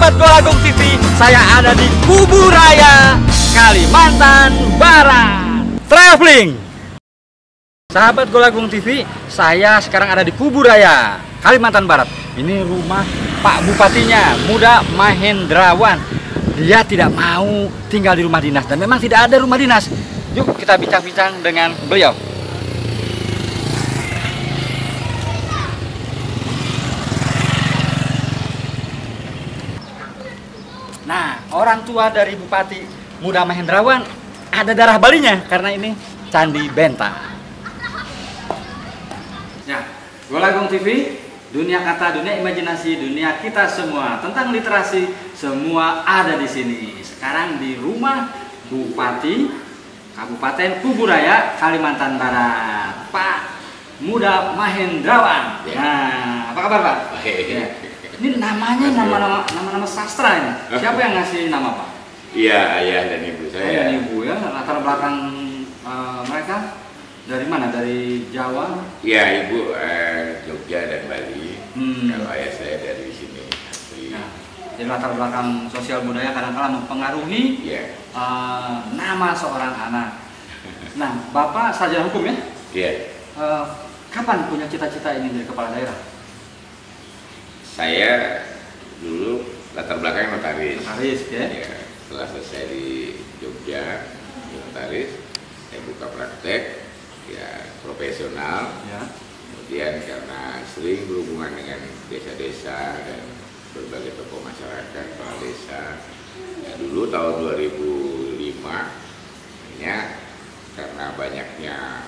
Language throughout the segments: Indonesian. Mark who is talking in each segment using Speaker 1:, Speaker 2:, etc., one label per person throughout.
Speaker 1: Sahabat Golagung TV, saya ada di Kubu Raya, Kalimantan Barat. Traveling. Sahabat Golagung TV, saya sekarang ada di Kubu Raya, Kalimantan Barat. Ini rumah Pak Bupatinya, Muda Mahendrawan. Dia tidak mau tinggal di rumah dinas dan memang tidak ada rumah dinas. Yuk kita bincang-bincang dengan beliau. Nah, orang tua dari Bupati Muda Mahendrawan ada darah Balinya karena ini Candi Benta. Ya, Golagung TV, dunia kata, dunia imajinasi, dunia kita semua tentang literasi semua ada di sini. Sekarang di rumah Bupati Kabupaten Kubu Raya, Kalimantan Barat, Pak Muda Mahendrawan. Nah, apa kabar Pak? Ya. Ini namanya nama sastra ini. Siapa yang ngasih nama Pak?
Speaker 2: Iya, ayah dan ibu saya.
Speaker 1: Ayah dan ibu ya. Latar belakang mereka dari mana? Dari Jawa?
Speaker 2: Iya, ibu Jogja dan Bali. Kalau ayah saya dari sini.
Speaker 1: Nah, jadi latar belakang sosial budaya kadang-kadang mempengaruhi nama seorang anak. Nah, Bapak sarjana hukum ya?
Speaker 2: Iya.
Speaker 1: Kapan punya cita-cita ini jadi kepala daerah?
Speaker 2: Saya dulu latar belakangnya notaris.
Speaker 1: Notaris ya?
Speaker 2: Ya, setelah selesai di Jogja, di notaris, saya buka praktek, ya profesional. Ya. Kemudian karena sering berhubungan dengan desa-desa dan berbagai tokoh masyarakat, kepala desa. Ya, dulu tahun 2005, ya, karena banyaknya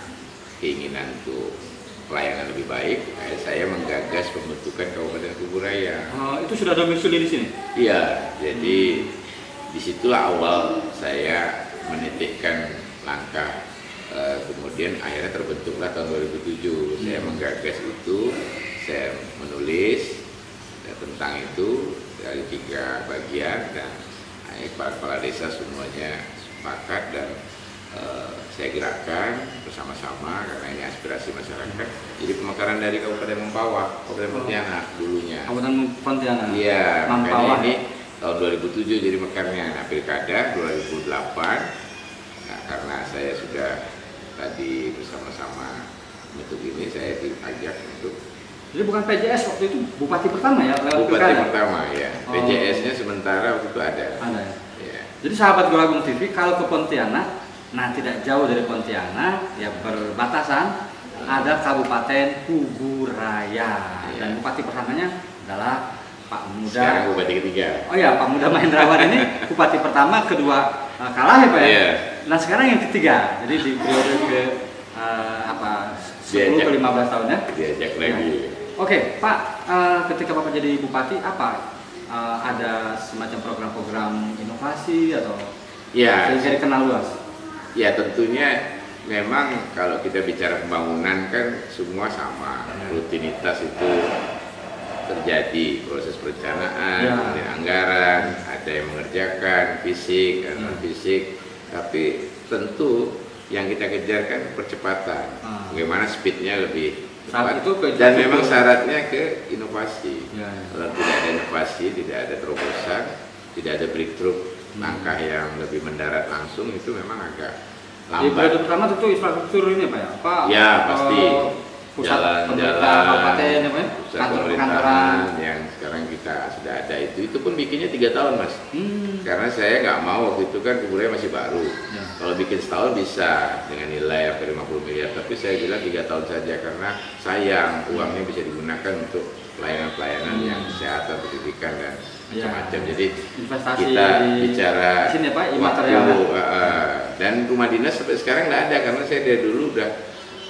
Speaker 2: keinginan untuk pelayanan lebih baik, saya menggagas pembentukan Kabupaten Kubu Raya.
Speaker 1: Itu sudah domisili di sini?
Speaker 2: Iya, jadi disitulah awal saya menitikkan langkah. Kemudian akhirnya terbentuklah tahun 2007. Saya menggagas itu, saya menulis tentang itu dari 3 bagian dan kepala desa semuanya sepakat dan saya gerakkan bersama-sama karena ini aspirasi masyarakat. Jadi pemekaran dari Kabupaten Mempawah, Kabupaten Pontianak dulunya.
Speaker 1: Kabupaten Pontianak.
Speaker 2: Iya,
Speaker 1: Mempawah.
Speaker 2: makanya ini tahun 2007 jadi mekarnya. Nah, pilkada 2008. Nah, karena saya sudah tadi bersama-sama untuk ini, saya diajak untuk.
Speaker 1: Jadi bukan PJS waktu itu Bupati pertama ya?
Speaker 2: Bupati pertama ya. PJS-nya sementara waktu itu ada.
Speaker 1: Ada.
Speaker 2: Ya.
Speaker 1: Jadi sahabat Golagung TV, kalau ke Pontianak, nah tidak jauh dari Pontianak, ya berbatasan, ada Kabupaten Kubu Raya. Dan Bupati pertamanya adalah Pak Muda.
Speaker 2: Sekarang Bupati ketiga.
Speaker 1: Oh ya, Pak Muda Mahendrawan ini Bupati pertama, kedua kalah ya Pak ya?
Speaker 2: Iya.
Speaker 1: Nah sekarang yang ketiga, jadi di periode ke 10 ke 15 tahun ya?
Speaker 2: Diajak lagi.
Speaker 1: Oke, Pak, ketika Bapak jadi Bupati, apa? Ada semacam program-program inovasi atau
Speaker 2: Ya,
Speaker 1: sehingga dikenal luas?
Speaker 2: Ya tentunya memang kalau kita bicara pembangunan kan semua sama, rutinitas itu terjadi, proses perencanaan, kemudian anggaran, ada yang mengerjakan fisik, non fisik, tapi tentu yang kita kejar kan percepatan, bagaimana speednya lebih cepat, dan memang syaratnya ke inovasi. Kalau tidak ada inovasi, tidak ada terobosan, tidak ada breakthrough, langkah yang lebih mendarat langsung itu memang agak lambat.
Speaker 1: Di periode pertama tentu infrastruktur ini Pak ya? Pak,
Speaker 2: ya pasti
Speaker 1: jalan-jalan kabupaten,
Speaker 2: kantor pemerintahan yang sekarang kita sudah ada itu pun bikinnya 3 tahun Mas. Karena saya nggak mau waktu itu kan Kubu Raya masih baru. Kalau bikin setahun bisa dengan nilai sampai 50 miliar, tapi saya bilang 3 tahun saja karena sayang uangnya bisa digunakan untuk pelayanan-pelayanan yang kesehatan, pendidikan dan macam-macam. Jadi
Speaker 1: investasi
Speaker 2: kita bicara
Speaker 1: sini Pak,
Speaker 2: waktu dan rumah dinas sampai sekarang nggak ada karena saya dari dulu udah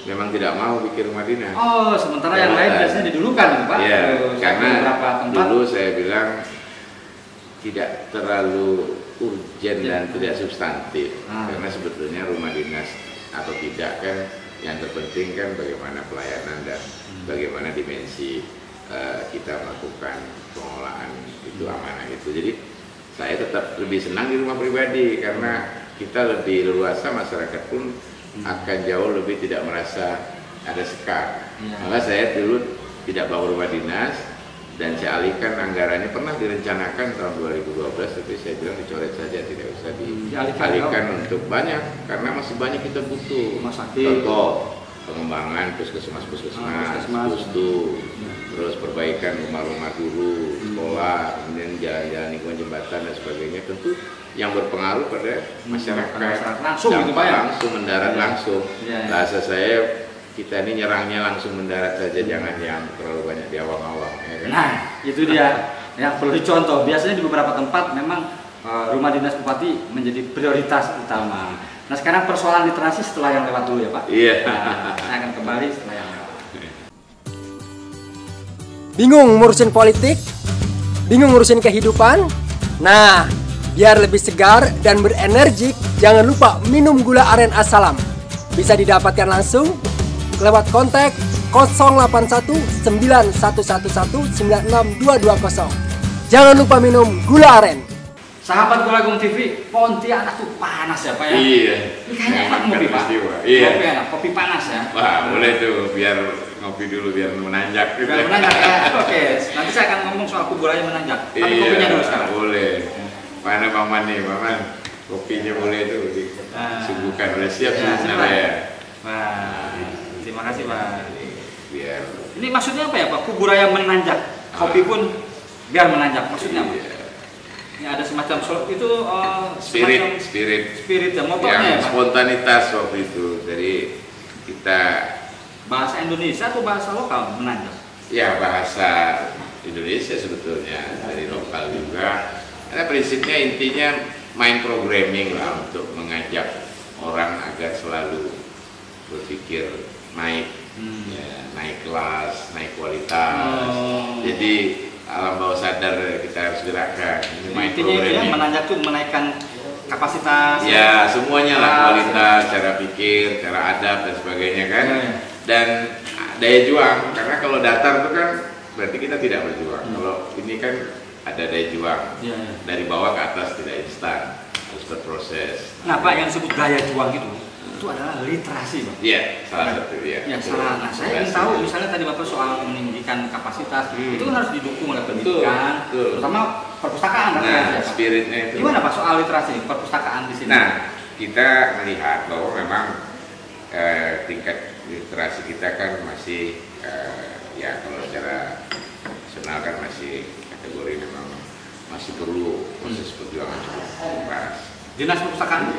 Speaker 2: memang tidak mau bikin rumah dinas.
Speaker 1: Sementara yang lain biasanya didulukan Pak.
Speaker 2: Iya, karena dulu saya bilang tidak terlalu urgen dan tidak substantif. Karena sebetulnya rumah dinas atau tidak kan yang terpenting kan bagaimana pelayanan dan bagaimana dimensi kita melakukan pengelolaan itu amanah itu. Jadi saya tetap lebih senang di rumah pribadi karena kita lebih leluasa, masyarakat pun akan jauh lebih tidak merasa ada sekat. Maka saya dulu tidak bawa rumah dinas, dan saya alihkan anggarannya. Pernah direncanakan tahun 2012, tapi saya bilang dicoret saja, tidak usah dialihkan untuk banyak, karena masih banyak kita butuh. Contoh pengembangan puskesmas, pustu, terus perbaikan rumah-rumah guru, sekolah, kemudian jalan-jalan lingkungan, jembatan dan sebagainya, tentu yang berpengaruh pada masyarakat. Langsung mendarat langsung. Bahasa saya, kita ini nyerangnya langsung mendarat saja, jangan yang terlalu banyak di awang-awang. Ya kan?
Speaker 1: Nah, itu dia yang perlu dicontoh. Biasanya di beberapa tempat memang rumah dinas bupati menjadi prioritas utama. Nah, sekarang persoalan literasi setelah yang lewat dulu ya Pak.
Speaker 2: Iya.
Speaker 1: Nah, saya akan kembali setelah yang lewat.
Speaker 3: Bingung ngurusin politik? Bingung ngurusin kehidupan? Nah, biar lebih segar dan berenergik, jangan lupa minum gula aren Assalam. Bisa didapatkan langsung lewat kontak 081 9111 96220. Jangan lupa minum gula aren.
Speaker 1: Sahabat Gulagung TV, Pontianak tuh panas ya Pak ya?
Speaker 2: Iya.
Speaker 1: Ini kayaknya enak ngopi Pak.
Speaker 2: Iya.
Speaker 1: Kopi enak, kopi panas ya.
Speaker 2: Wah, boleh tuh, biar ngopi dulu, biar menanjak.
Speaker 1: Biar menanjak ya. Oke, nanti saya akan ngomong soal kuburannya menanjak. Tapi kopinya dulu sekarang.
Speaker 2: Boleh. Mana Bang Man nih, Bang Man? Kopinya boleh tuh disuguhkan. Udah siap sebenarnya ya.
Speaker 1: Wah, terima kasih Pak.
Speaker 2: Biar.
Speaker 1: Ini maksudnya apa ya Pak? Kuburannya menanjak. Kopi pun biar menanjak. Maksudnya apa? Ini ada semacam itu spirit ya, motornya
Speaker 2: yang
Speaker 1: ya,
Speaker 2: spontanitas waktu itu. Jadi kita
Speaker 1: bahasa Indonesia atau bahasa lokal menanjak?
Speaker 2: Ya, bahasa Indonesia sebetulnya, dari lokal juga. Karena prinsipnya intinya main programming lah untuk mengajak orang agar selalu berpikir naik, naik kelas, naik kualitas. Jadi alam bawah sadar kita harus gerakkan.
Speaker 1: Intinya itu ya, menanjak tuh menaikkan kapasitas.
Speaker 2: Ya, semuanya lah, kualitas, cara pikir, cara adab dan sebagainya kan. Dan daya juang, karena kalau datar itu kan berarti kita tidak berjuang. Kalau ini kan ada daya juang. Dari bawah ke atas tidak instan, harus berproses.
Speaker 1: Nah Pak, yang disebut daya juang itu adalah literasi Pak.
Speaker 2: Iya, salah satu ya.
Speaker 1: Ya, salah. Nah, saya ingin tahu misalnya tadi Bapak soal meninggikan kapasitas, itu kan harus didukung oleh pendidikan, terutama perpustakaan.
Speaker 2: Nah, spiritnya itu.
Speaker 1: Gimana Pak soal literasi perpustakaan di sini?
Speaker 2: Nah, kita melihat bahwa memang tingkat literasi kita kan masih ya kalau secara nasional kan masih kategori memang masih perlu proses perjuangan cukup keras.
Speaker 1: Dinas perpustakaan?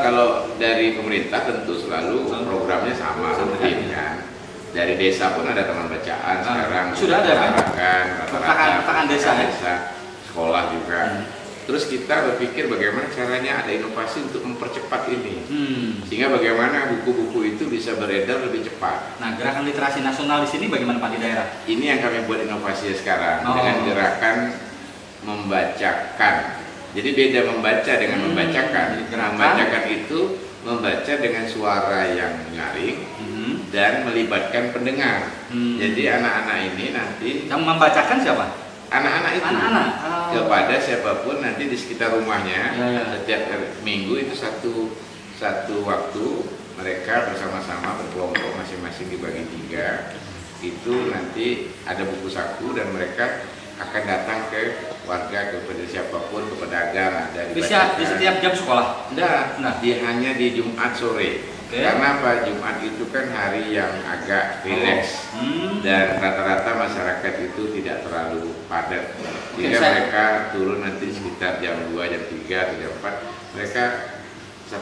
Speaker 2: Kalau dari pemerintah tentu selalu programnya sama rutin kan. Dari desa pun ada taman bacaan sekarang.
Speaker 1: Sudah ada
Speaker 2: kan?
Speaker 1: Perpustakaan desa,
Speaker 2: sekolah juga. Terus kita berpikir bagaimana caranya ada inovasi untuk mempercepat ini, sehingga bagaimana buku-buku itu bisa beredar lebih cepat.
Speaker 1: Nah, gerakan literasi nasional di sini bagaimana Pak di daerah?
Speaker 2: Ini yang kami buat inovasi sekarang dengan gerakan membacakan. Jadi beda membaca dengan membacakan. Membacakan itu membaca dengan suara yang nyaring dan melibatkan pendengar. Jadi anak-anak ini nanti.
Speaker 1: Yang membacakan siapa?
Speaker 2: Anak-anak itu kepada siapapun nanti di sekitar rumahnya. Setiap minggu itu satu waktu mereka bersama-sama berkelompok masing-masing dibagi 3. Itu nanti ada buku saku dan mereka akan datang ke warga, kepada siapapun, ke pedagang, ada
Speaker 1: di setiap jam sekolah?
Speaker 2: Nah, hanya di Jumat sore. Karena apa? Jumat itu kan hari yang agak rileks dan rata-rata masyarakat itu tidak terlalu padat. Jika mereka turun nanti sekitar jam 2, jam 3, atau jam 4, mereka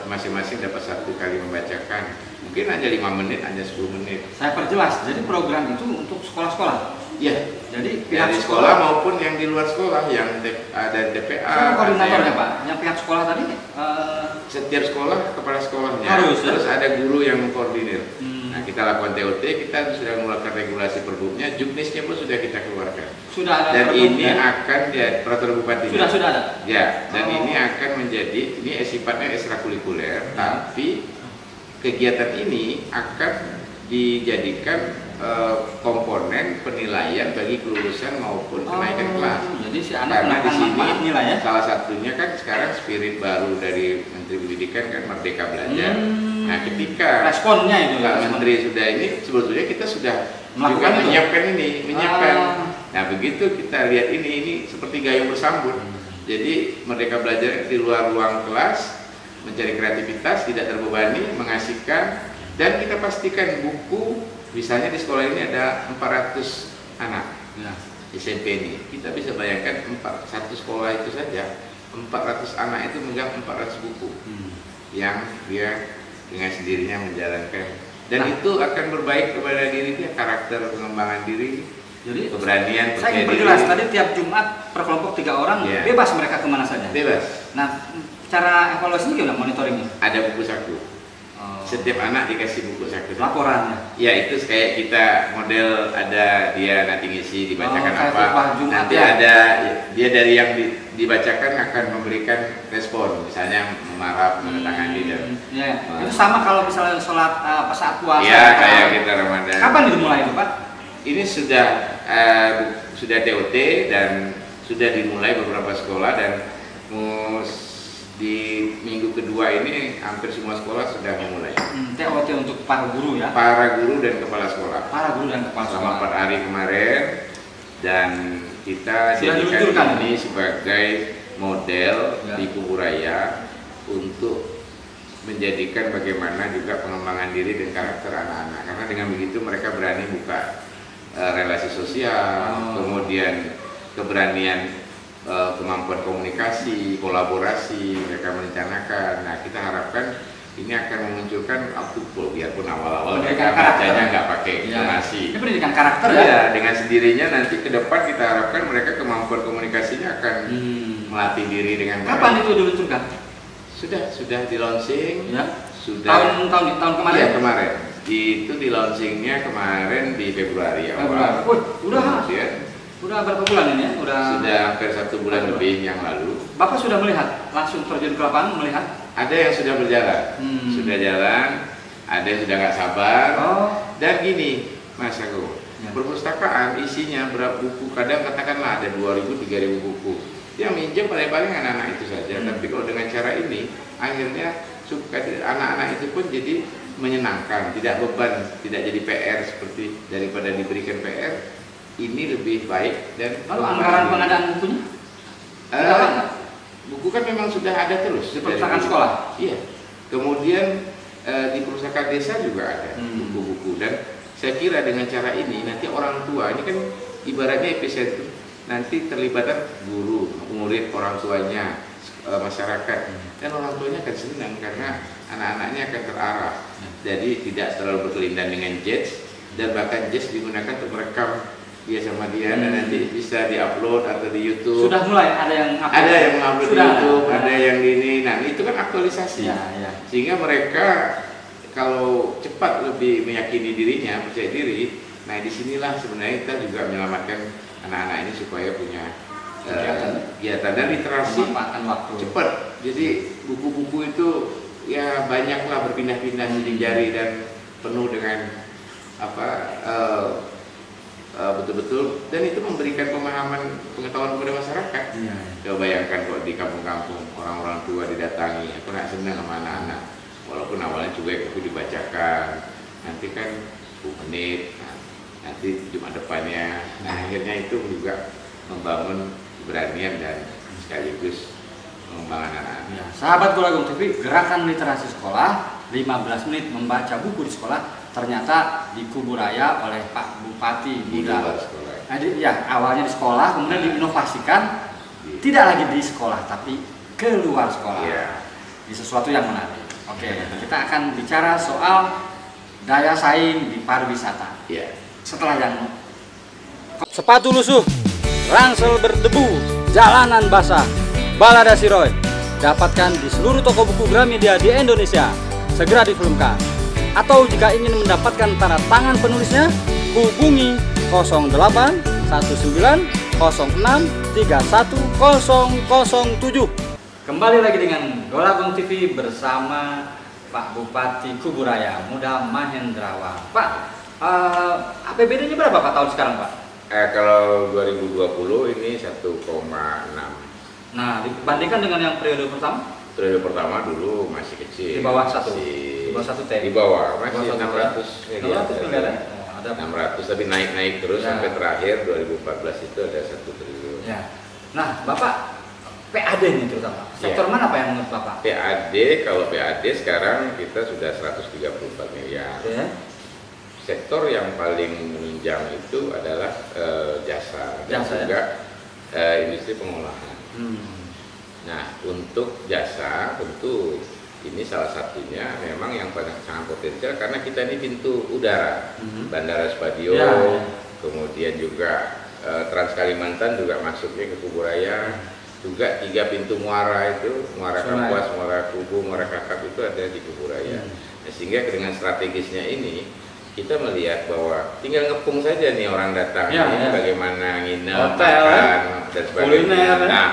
Speaker 2: masing-masing dapat 1 kali membacakan. Mungkin hanya 5 menit, hanya 10 menit.
Speaker 1: Saya perjelas, jadi program itu untuk sekolah-sekolah?
Speaker 2: Iya.
Speaker 1: Jadi
Speaker 2: dari sekolah maupun yang di luar sekolah, yang ada DPA.
Speaker 1: Siapa koordinatornya Pak? Yang pihak sekolah tadi?
Speaker 2: Setiap sekolah, kepala sekolahnya. Terus ada guru yang mengkoordinir. Nah, kita lakukan TOT, kita sudah mengeluarkan regulasi perbuknya, juknisnya pun sudah kita keluarkan.
Speaker 1: Sudah ada.
Speaker 2: Dan ini akan peraturan bupati.
Speaker 1: Sudah ada.
Speaker 2: Ya, dan ini akan menjadi, ini sifatnya ekstrakurikuler, tapi kegiatan ini akan dijadikan komponen penilaian bagi kelulusan maupun kenaikan kelas.
Speaker 1: Jadi si anak
Speaker 2: karena di sini
Speaker 1: nilai ya?
Speaker 2: Salah satunya kan sekarang spirit baru dari Menteri Pendidikan kan Merdeka Belajar. Nah, ketika
Speaker 1: responnya itu
Speaker 2: Menteri sudah ini, sebetulnya kita sudah juga menyiapkan Nah begitu kita lihat ini seperti gayung bersambut. Jadi mereka belajar di luar ruang kelas, mencari kreativitas, tidak terbebani, mengasihkan, dan kita pastikan buku, misalnya di sekolah ini ada 400 anak SMP ini, kita bisa bayangkan satu sekolah itu saja 400 anak itu megang 400 buku yang dia dengan sendirinya menjalankan, dan itu akan berbaik kepada diri dia, karakter, pengembangan diri. Jadi keberanian,
Speaker 1: saya ingin perjelas tadi tiap Jumat per kelompok 3 orang, bebas mereka kemana saja.
Speaker 2: Bebas.
Speaker 1: Nah, cara evaluasinya gimana monitoringnya?
Speaker 2: Ada buku saku. Setiap anak dikasih buku saku.
Speaker 1: Laporannya? Ya
Speaker 2: itu kayak kita model ada dia nanti ngisi dibacakan apa. Nanti
Speaker 1: ya?
Speaker 2: Ada dia dari yang dibacakan akan memberikan respon, misalnya memarah, menandatangani dan.
Speaker 1: Itu sama kalau misalnya sholat pas saat puasa.
Speaker 2: Iya, kayak kita Ramadan.
Speaker 1: Kapan dimulai itu, Pak?
Speaker 2: Ini sudah TOT dan sudah dimulai beberapa sekolah, dan di minggu kedua ini hampir semua sekolah sudah memulai.
Speaker 1: TOT untuk para guru ya?
Speaker 2: Para guru dan kepala sekolah.
Speaker 1: Para guru dan kepala sekolah.
Speaker 2: Selama 4 hari kemarin, dan kita jadikan ini sebagai model di Kuburaya untuk menjadikan bagaimana juga pengembangan diri dan karakter anak-anak. Karena dengan begitu mereka berani buka relasi sosial, kemudian keberanian, kemampuan komunikasi, kolaborasi, mereka merencanakan. Nah, kita harapkan ini akan memunculkan output, biarpun awal-awal mereka bacanya nggak pakai intonasi.
Speaker 1: Ini pendidikan karakter
Speaker 2: ya. Dengan sendirinya nanti ke depan kita harapkan mereka kemampuan komunikasinya akan melatih diri dengan baik.
Speaker 1: Kapan itu diluncurkan?
Speaker 2: Sudah di launching. Ya.
Speaker 1: Tahun kemarin.
Speaker 2: Iya, kemarin. Itu di launchingnya kemarin di Februari awal.
Speaker 1: Udah berapa bulan ini ya?
Speaker 2: Sudah hampir 1 bulan lebih yang lalu.
Speaker 1: Bapak sudah melihat langsung terjun ke lapangan melihat?
Speaker 2: Ada yang sudah berjalan, sudah jalan. Ada yang sudah nggak sabar. Dan gini, Mas Agung, perpustakaan isinya berapa buku? Kadang katakanlah ada 2.000-3.000 buku. Yang minjem paling-paling anak-anak itu saja. Tapi kalau dengan cara ini, akhirnya anak-anak itu pun jadi menyenangkan, tidak beban, tidak jadi PR seperti daripada diberikan PR, ini lebih baik. Dan
Speaker 1: lalu anggaran pengadaan bukunya?
Speaker 2: Buku kan memang sudah ada terus
Speaker 1: di perpustakaan sekolah.
Speaker 2: Iya. Kemudian di perpustakaan desa juga ada buku-buku, dan saya kira dengan cara ini nanti orang tua ini kan ibaratnya epicentrum, nanti terlibatkan guru, murid, orang tuanya, masyarakat, dan orang tuanya akan senang karena anak-anaknya akan terarah. Jadi tidak terlalu berkelindan dengan jazz, dan bahkan jazz digunakan untuk merekam dia sama dia, dan nanti bisa diupload atau di YouTube.
Speaker 1: Sudah mulai ada yang upload.
Speaker 2: Ada yang mengupload di YouTube, ada yang ini. Nah, itu kan aktualisasi. Sehingga mereka kalau cepat lebih meyakini dirinya, percaya diri. Nah, disinilah sebenarnya kita juga menyelamatkan anak-anak ini supaya punya kegiatan dan literasi cepat. Jadi buku-buku itu ya banyaklah berpindah-pindah sidik jari dan penuh dengan betul-betul, dan itu memberikan pemahaman, pengetahuan kepada masyarakat. Coba bayangkan kok di kampung-kampung orang-orang tua didatangi, aku nggak senang sama anak-anak, walaupun awalnya cuek aku dibacakan, nanti kan 10 menit, nanti Jumat depannya. Nah, akhirnya itu juga membangun keberanian dan sekaligus pengembangan anak-anak.
Speaker 1: Sahabat Gulagung TV, gerakan literasi sekolah 15 menit membaca buku di sekolah ternyata di Kuburaya oleh Pak Bupati Muda. Awalnya di sekolah, kemudian diinovasikan tidak lagi di sekolah tapi keluar sekolah. Ini sesuatu yang menarik. Oke, kita akan bicara soal daya saing di pariwisata. Setelah yang sepatu lusuh, ransel berdebu, jalanan basah, balada Siroy, dapatkan di seluruh toko buku Gramedia di Indonesia. Segera difilmkan. Atau jika ingin mendapatkan tanda tangan penulisnya, hubungi 08 19 06 31007. Kembali lagi dengan Gulagung TV bersama Pak Bupati Kuburaya Muda Mahendrawan. Pak, APBD-nya berapa Pak tahun sekarang Pak?
Speaker 2: Kalau 2020 ini 1,6.
Speaker 1: Nah, dibandingkan dengan yang periode pertama?
Speaker 2: Periode pertama dulu masih kecil.
Speaker 1: Di bawah 1 T.
Speaker 2: Di bawah masih 600 miliar.
Speaker 1: ada
Speaker 2: 600 tapi naik terus
Speaker 1: ya.
Speaker 2: Sampai terakhir 2014 itu ada 1 triliun.
Speaker 1: Ya. Nah, Bapak PAD ini terutama sektor mana Pak yang menurut Bapak?
Speaker 2: PAD, kalau PAD sekarang kita sudah 134 miliar.
Speaker 1: Ya.
Speaker 2: Sektor yang paling menunjang itu adalah jasa dan juga industri pengolahan. Nah, untuk jasa tentu ini salah satunya memang yang sangat potensial karena kita ini pintu udara, Bandara Spadio, kemudian juga Trans Kalimantan juga masuknya ke Kuburaya, juga 3 pintu muara itu, Muara Kapuas, Muara Kubu, Muara Kakap itu ada di Kuburaya. Nah, sehingga dengan strategisnya ini kita melihat bahwa tinggal ngepung saja nih orang datang ini bagaimana nginep, makan dan sebagainya. Nah,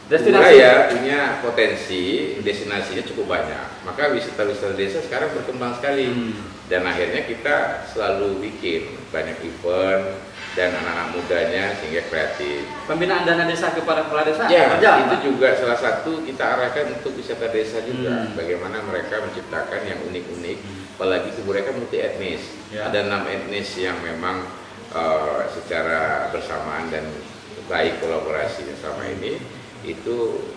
Speaker 2: Kuburaya punya potensi destinasinya cukup banyak, maka wisata-wisata desa sekarang berkembang sekali dan akhirnya kita selalu bikin banyak event dan anak-anak mudanya sehingga kreatif.
Speaker 1: Pembinaan dana desa kepada kepala desa
Speaker 2: itu juga salah satu kita arahkan untuk wisata desa juga, bagaimana mereka menciptakan yang unik-unik, apalagi Kuburaya kan multi etnis, ada 6 etnis yang memang secara bersamaan dan baik kolaborasinya selama ini itu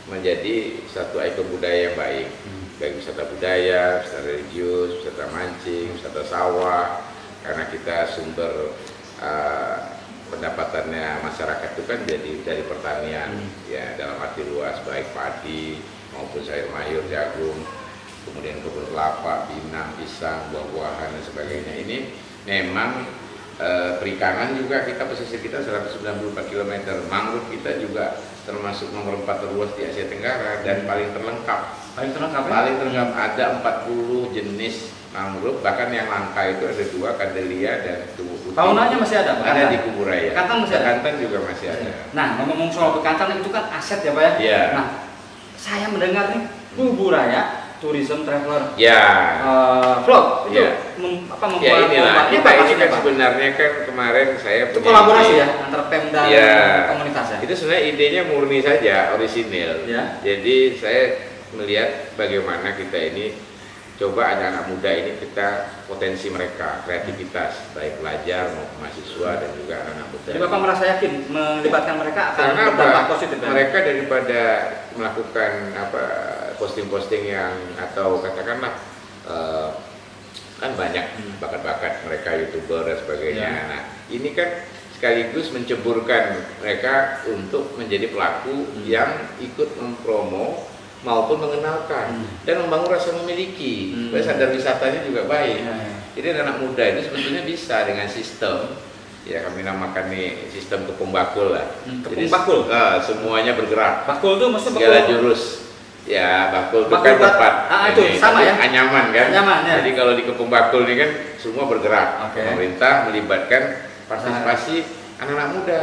Speaker 2: menjadi satu ikon budaya yang baik, baik wisata budaya, wisata religius, wisata mancing, wisata sawah, karena kita sumber pendapatannya masyarakat itu kan jadi dari pertanian, ya dalam arti luas, baik padi maupun sayur mayur, jagung, kemudian kebun kelapa, pinang, pisang, buah-buahan dan sebagainya. Ini memang perikanan juga kita pesisir kita 194 km, mangrove kita juga termasuk nomor 4 terluas di Asia Tenggara dan paling terlengkap. Paling terlengkap ada 40 jenis mangrove, bahkan yang langka itu ada 2, Candelia dan Tubuh Putih.
Speaker 1: Faunanya masih ada?
Speaker 2: Ada di Kuburaya.
Speaker 1: Bekantan masih ada?
Speaker 2: Bekantan juga masih ada.
Speaker 1: Nah, ngomong soal bekantan itu kan aset ya Pak ya?
Speaker 2: Iya.
Speaker 1: Nah, saya mendengar nih Kuburaya Tourism Traveler vlog itu
Speaker 2: membuat kita ini kan sebenarnya kan kemarin saya
Speaker 1: punya kolaborasi ya antara Pemda dan komunitas ya.
Speaker 2: Itu sebenarnya idenya murni saja, orisinil. Jadi saya melihat bagaimana kita ini coba anak-anak muda ini kita potensi mereka, kreativitas baik pelajar maupun mahasiswa dan juga anak-anak muda.
Speaker 1: Jadi Bapak merasa yakin melibatkan mereka akan berdampak positif?
Speaker 2: Mereka daripada melakukan posting-posting yang atau katakanlah kan banyak bakat-bakat mereka YouTuber dan sebagainya. Nah, ini kan sekaligus menceburkan mereka untuk menjadi pelaku yang ikut mempromo maupun mengenalkan dan membangun rasa memiliki, sadar wisatanya juga baik. Jadi anak muda itu sebetulnya bisa dengan sistem, ya kami namakan nih sistem kepung bakul lah.
Speaker 1: Kepung bakul?
Speaker 2: Semuanya bergerak.
Speaker 1: Bakul itu maksudnya
Speaker 2: segala jurus. Ya bakul itu kan tempat
Speaker 1: itu sama ya?
Speaker 2: Anyaman kan?
Speaker 1: Anyaman, ya.
Speaker 2: Jadi kalau di kepung bakul ini kan semua bergerak. Pemerintah melibatkan partisipasi anak-anak muda.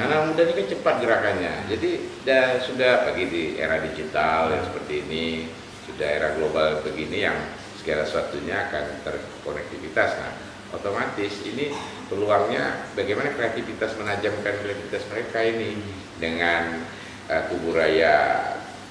Speaker 2: Anak muda ini kan cepat gerakannya. Jadi sudah bagi di era digital yang seperti ini, sudah era global begini yang segala sesuatunya akan terkonektivitas. Nah, otomatis ini peluangnya bagaimana kreativitas menajamkan kreativitas mereka ini dengan Kuburaya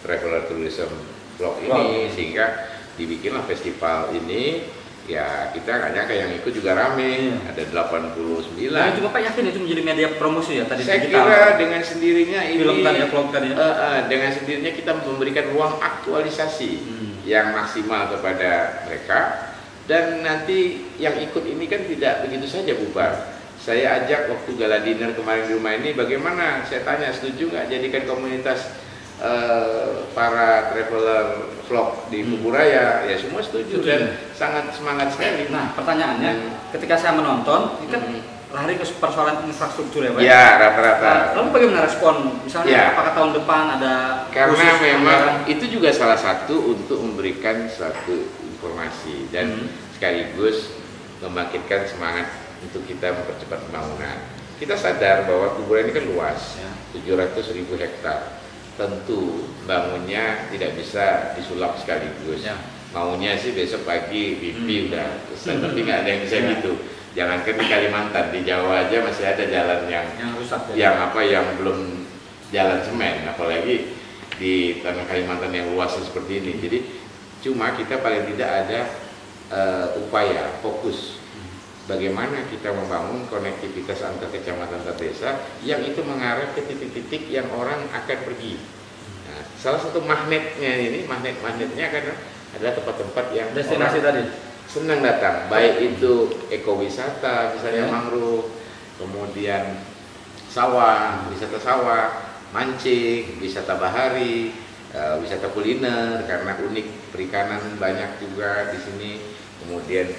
Speaker 2: Traveler Tourism Vlog ini sehingga dibikinlah festival ini. Ya kita nggak nyangka yang ikut juga rame, ada 89.
Speaker 1: Nah, itu Bapak yakin itu menjadi media promosi ya tadi?
Speaker 2: Saya kira dengan sendirinya ini
Speaker 1: film tadi ya, vlog tadi ya?
Speaker 2: Dengan sendirinya kita memberikan ruang aktualisasi yang maksimal kepada mereka dan nanti yang ikut ini kan tidak begitu saja bubar. Saya ajak waktu gala dinner kemarin di rumah ini, bagaimana? Saya tanya, setuju nggak jadikan komunitas para traveler vlog di Kuburaya? Ya semua setuju dan sangat semangat sekali.
Speaker 1: Nah pertanyaannya, ketika saya menonton, ini kan lari ke persoalan infrastruktur ya Pak?
Speaker 2: Ya rata-rata.
Speaker 1: Lalu bagaimana respon? Misalnya apakah tahun depan ada
Speaker 2: karena memang itu juga salah satu untuk memberikan suatu informasi dan sekaligus membangkitkan semangat untuk kita mempercepat pembangunan. Kita sadar bahwa Kuburaya ini kan luas, 700.000 hektar. Tentu bangunnya tidak bisa disulap sekaligus. Maunya sih besok pagi pipi udah selesai, tapi nggak ada yang bisa gitu. Jangankan di Kalimantan, di Jawa aja masih ada jalan yang rusak, yang belum jalan semen, apalagi di tanah Kalimantan yang luas seperti ini. Jadi cuma kita paling tidak ada upaya fokus bagaimana kita membangun konektivitas antar kecamatan antar desa yang itu mengarah ke titik-titik yang orang akan pergi. Nah, salah satu magnetnya ini, magnetnya karena adalah tempat-tempat yang
Speaker 1: destinasi tadi
Speaker 2: senang datang, baik itu ekowisata, misalnya mangrove, kemudian sawah, wisata sawah, mancing, wisata bahari, wisata kuliner karena unik perikanan banyak juga di sini. Kemudian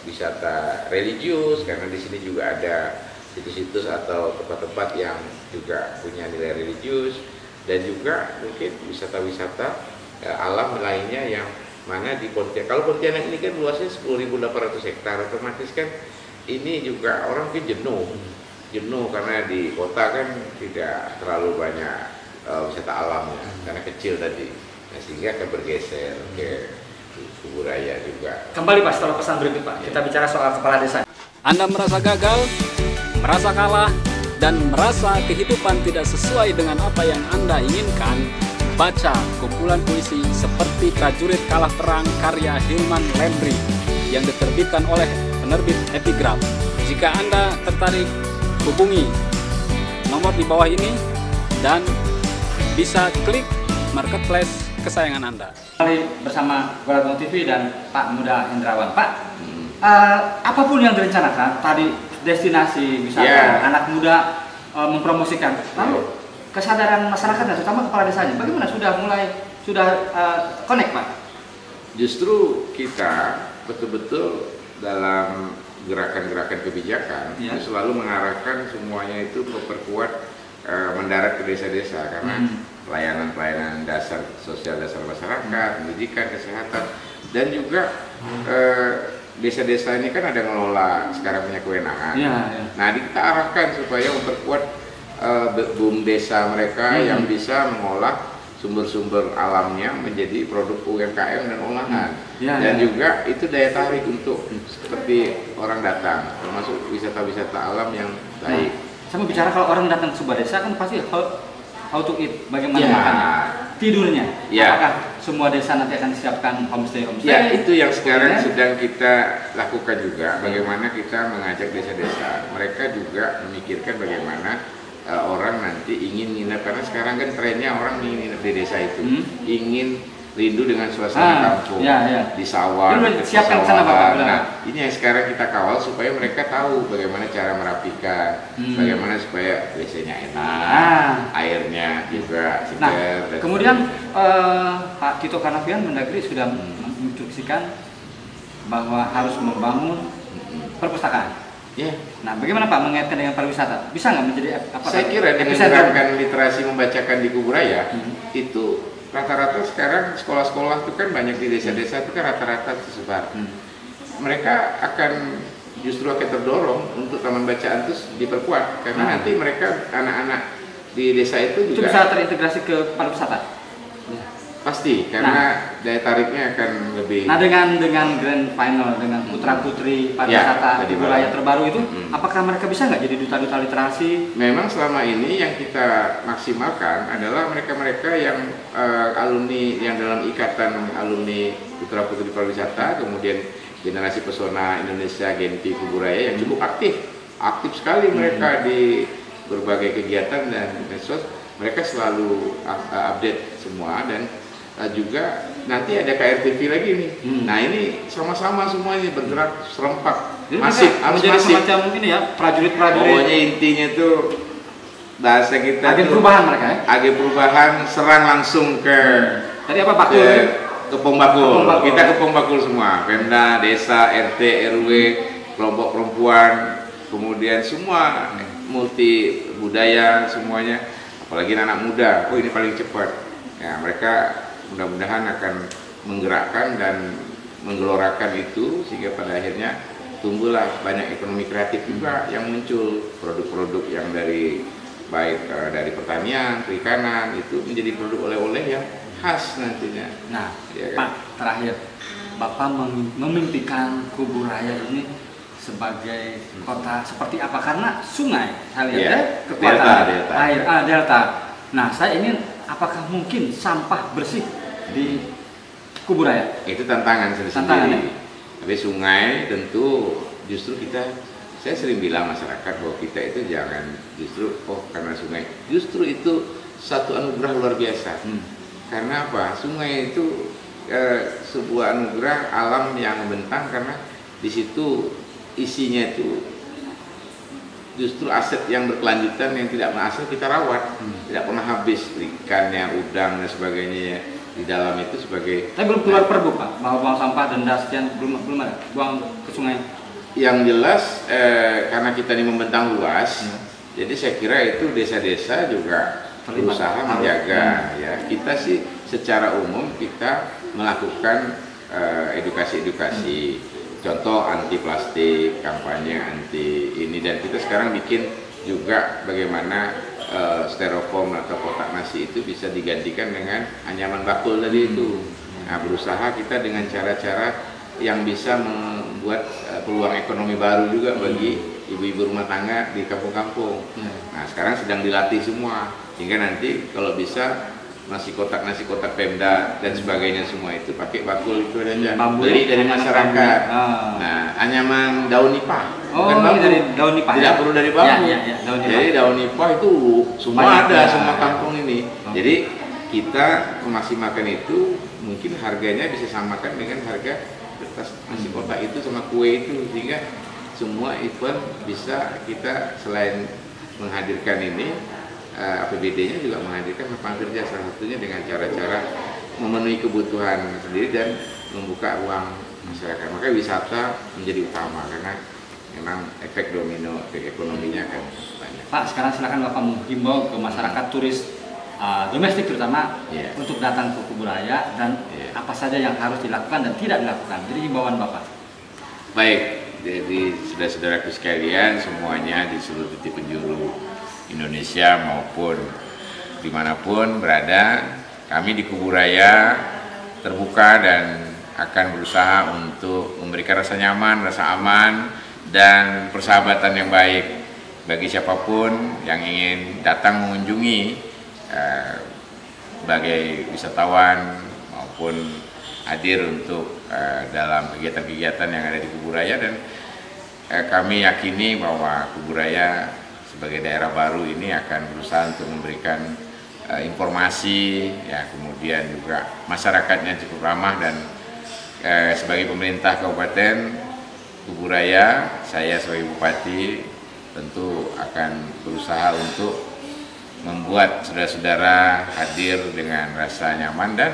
Speaker 2: wisata religius karena di sini juga ada situs-situs atau tempat-tempat yang juga punya nilai religius, dan juga mungkin wisata-wisata alam lainnya yang mana di Pontianak. Kalau Pontianak ini kan luasnya 10.800 hektar, otomatis kan ini juga orang mungkin jenuh karena di kota kan tidak terlalu banyak wisata alamnya karena kecil tadi. Nah, sehingga akan bergeser ke Kuburaya juga.
Speaker 1: Kembali Pak setelah pesan berikut Pak, kita bicara soal kepala desa.
Speaker 4: Anda merasa gagal, merasa kalah, dan merasa kehidupan tidak sesuai dengan apa yang Anda inginkan? Baca kumpulan puisi seperti Prajurit Kalah Perang karya Hilman Lembri yang diterbitkan oleh penerbit Epigraf. Jika Anda tertarik, hubungi nomor di bawah ini dan bisa klik marketplace kesayangan Anda.
Speaker 1: Kembali bersama Golagong TV dan Pak Muda Hendrawan. Pak, apapun yang direncanakan tadi, destinasi wisata, anak muda mempromosikan, lalu kesadaran masyarakatnya, terutama kepala desanya, bagaimana sudah connect Pak?
Speaker 2: Justru kita betul-betul dalam gerakan-gerakan kebijakan itu selalu mengarahkan semuanya itu memperkuat mendarat ke desa-desa karena pelayanan-pelayanan dasar sosial dasar masyarakat, pendidikan, kesehatan, dan juga desa-desa ini kan ada ngelola sekarang punya kewenangan. Nah, kita arahkan supaya memperkuat boom desa mereka yang bisa mengolah sumber-sumber alamnya menjadi produk UMKM dan olahan. Dan juga itu daya tarik untuk seperti orang datang, termasuk wisata-wisata alam yang baik.
Speaker 1: Saya mau bicara kalau orang datang ke sebuah desa kan pasti how to eat, bagaimana makannya, tidurnya. Apakah semua desa nanti akan disiapkan homestay?
Speaker 2: Ya, itu yang sekarang sedang kita lakukan juga. Bagaimana kita mengajak desa-desa, mereka juga memikirkan bagaimana orang nanti ingin nginep, karena sekarang kan trennya orang ingin nginep di desa itu, ingin rindu dengan suasana kampung, di sawah, di pesawahan. Nah, ini yang sekarang kita kawal supaya mereka tahu bagaimana cara merapikan, bagaimana supaya desanya enak, airnya juga segar.
Speaker 1: Nah, kemudian Pak Tito Karnavian Mendagri sudah menginstruksikan bahwa harus membangun perpustakaan. Nah, bagaimana Pak mengaitkan dengan pariwisata? Bisa nggak menjadi apa?
Speaker 2: Saya kira dengan gerakan literasi membacakan di Kuburaya itu rata-rata sekarang sekolah-sekolah itu kan banyak di desa-desa itu kan rata-rata tersebar. Mereka akan justru akan terdorong untuk taman bacaan itu diperkuat karena nanti mereka anak-anak di desa itu juga
Speaker 1: bisa terintegrasi ke pariwisata.
Speaker 2: Pasti, karena daya tariknya akan lebih.
Speaker 1: Nah, dengan grand final, dengan putra putri pariwisata Kuburaya terbaru itu, apakah mereka bisa nggak jadi duta-duta literasi?
Speaker 2: Memang selama ini yang kita maksimalkan adalah mereka-mereka yang alumni yang dalam ikatan alumni putra putri pariwisata, kemudian generasi pesona Indonesia Genpi Kuburaya yang cukup aktif sekali mereka di berbagai kegiatan dan medsos. Mereka selalu update semua, dan juga nanti ada KRTV lagi nih. Nah, ini sama-sama semuanya bergerak serempak, masif,
Speaker 1: menjadi semacam ini ya, prajurit-prajurit.
Speaker 2: Pokoknya intinya tuh bahasa kita
Speaker 1: agen perubahan mereka ya?
Speaker 2: Agen perubahan, serang langsung ke
Speaker 1: tadi apa Pak?
Speaker 2: Ke Pombakul. Kita ke Pombakul semua, Pemda, desa, RT, RW, kelompok perempuan, kemudian semua multi budaya semuanya, apalagi anak muda. Oh, ini paling cepat. Ya, mereka mudah-mudahan akan menggerakkan dan menggelorakan itu sehingga pada akhirnya tumbuhlah banyak ekonomi kreatif juga yang muncul, produk-produk yang dari baik dari pertanian, perikanan itu menjadi produk oleh-oleh yang khas nantinya.
Speaker 1: Nah, ya, Pak, terakhir Bapak memimpikan Kuburaya ini sebagai kota seperti apa? Karena sungai, saya lihat kekuatan air, delta. Nah, saya ingin, apakah mungkin sampah bersih di Kuburaya?
Speaker 2: Itu tantangan sendiri. Tapi sungai tentu justru saya sering bilang masyarakat bahwa kita itu jangan justru karena sungai, justru itu satu anugerah luar biasa. Karena apa? Sungai itu sebuah anugerah alam yang membentang, karena di situ isinya itu justru aset yang berkelanjutan yang tidak pernah asal kita rawat, tidak pernah habis, ikannya, udang dan sebagainya di dalam itu sebagai.
Speaker 1: Tapi belum keluar perbu Pak, mau buang sampah denda sekian, belum ada buang ke sungai.
Speaker 2: Yang jelas karena kita ini membentang luas, jadi saya kira itu desa-desa juga berusaha menjaga. Ya, kita sih secara umum kita melakukan edukasi-edukasi, contoh anti plastik, kampanye anti ini, dan kita sekarang bikin juga bagaimana styrofoam atau kotak nasi itu bisa digantikan dengan anyaman bakul tadi itu. Nah, berusaha kita dengan cara-cara yang bisa membuat peluang ekonomi baru juga bagi ibu-ibu rumah tangga di kampung-kampung. Nah, sekarang sedang dilatih semua, sehingga nanti kalau bisa nasi kotak Pemda dan sebagainya semua itu pakai bakul itu aja, beli dari masyarakat. Nah, anyaman daun nipah, bukan bambu.
Speaker 1: Dari daun nipah.
Speaker 2: Tidak perlu dari bambu.
Speaker 1: Daun nipah.
Speaker 2: Jadi daun nipah itu semua ada, semua kampung ini. Jadi kita memaksimalkan itu, mungkin harganya bisa samakan dengan harga kertas nasi kotak itu sama kue itu, sehingga semua event bisa kita selain menghadirkan ini, APBD-nya juga menghadirkan lapangan kerja, salah satunya dengan cara-cara memenuhi kebutuhan sendiri dan membuka ruang masyarakat. Maka wisata menjadi utama karena memang efek domino, efek ekonominya akan banyak.
Speaker 1: Pak, sekarang silakan Bapak menghimbau ke masyarakat turis domestik terutama untuk datang ke Kuburaya dan apa saja yang harus dilakukan dan tidak dilakukan. Jadi himbauan Bapak.
Speaker 2: Baik, jadi saudara-saudaraku sekalian semuanya di seluruh titik penjuru Indonesia maupun dimanapun berada, kami di Kuburaya terbuka dan akan berusaha untuk memberikan rasa nyaman, rasa aman, dan persahabatan yang baik bagi siapapun yang ingin datang mengunjungi sebagai wisatawan maupun hadir untuk dalam kegiatan-kegiatan yang ada di Kuburaya. Dan kami yakini bahwa Kuburaya sebagai daerah baru ini akan berusaha untuk memberikan informasi, ya, kemudian juga masyarakatnya cukup ramah, dan sebagai pemerintah Kabupaten Kuburaya, saya sebagai Bupati tentu akan berusaha untuk membuat saudara-saudara hadir dengan rasa nyaman dan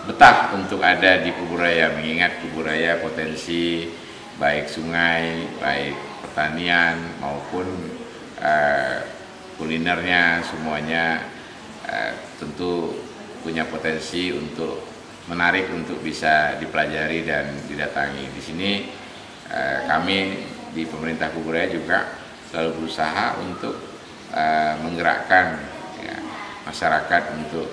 Speaker 2: betah untuk ada di Kuburaya, mengingat Kuburaya potensi baik sungai, baik pertanian maupun kulinernya, semuanya tentu punya potensi untuk menarik untuk bisa dipelajari dan didatangi. Di sini kami di pemerintah Kuburaya juga selalu berusaha untuk menggerakkan masyarakat untuk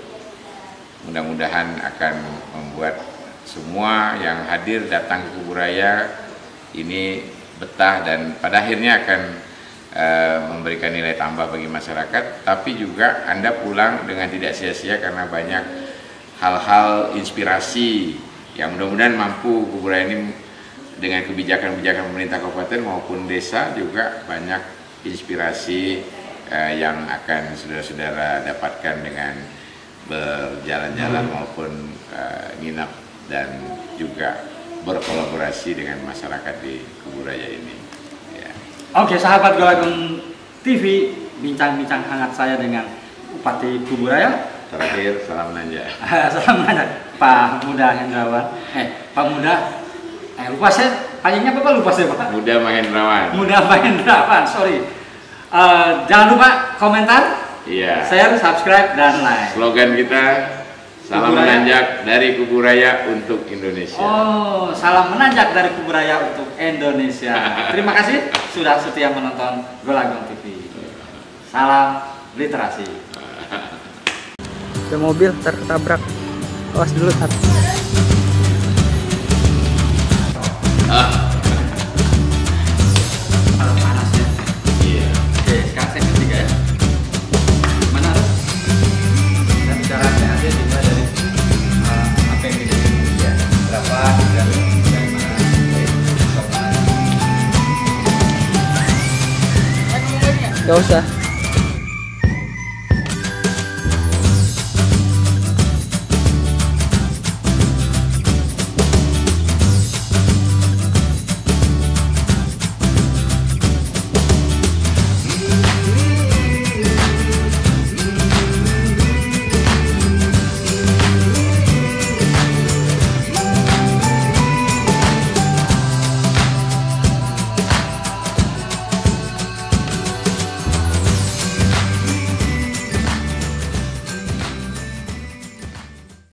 Speaker 2: mudah-mudahan akan membuat semua yang hadir datang ke Kuburaya ini betah dan pada akhirnya akan memberikan nilai tambah bagi masyarakat, tapi juga Anda pulang dengan tidak sia-sia karena banyak hal-hal inspirasi yang mudah-mudahan mampu Kuburaya ini dengan kebijakan-kebijakan pemerintah kabupaten maupun desa juga banyak inspirasi yang akan saudara-saudara dapatkan dengan berjalan-jalan maupun nginap dan juga berkolaborasi dengan masyarakat di Kuburaya ini. Ya.
Speaker 1: Oke, sahabat Golagung TV, bincang-bincang hangat saya dengan Bupati Kuburaya.
Speaker 2: Terakhir, salam menanjak.
Speaker 1: Salam menanjak, Pak Muda Hendrawan. Pak Muda, lupa saya, panjangnya apa lupa saya Pak?
Speaker 2: Muda Mahendrawan.
Speaker 1: Muda Mahendrawan, sorry. Jangan lupa komentar, share, subscribe, dan like.
Speaker 2: Slogan kita, salam menanjak dari Kuburaya untuk Indonesia.
Speaker 1: Oh, salam menanjak dari Kuburaya untuk Indonesia. Terima kasih sudah setia menonton Golagung TV. Salam literasi.
Speaker 3: Ada mobil tertabrak. Awas dulu, Tat.
Speaker 1: Panas ya. Iya. Oke, sekarang saya ketiga ya. Mana harus? Dan cara saya ada juga dari apa yang bisa berapa dan dari mana.
Speaker 3: Gak usah.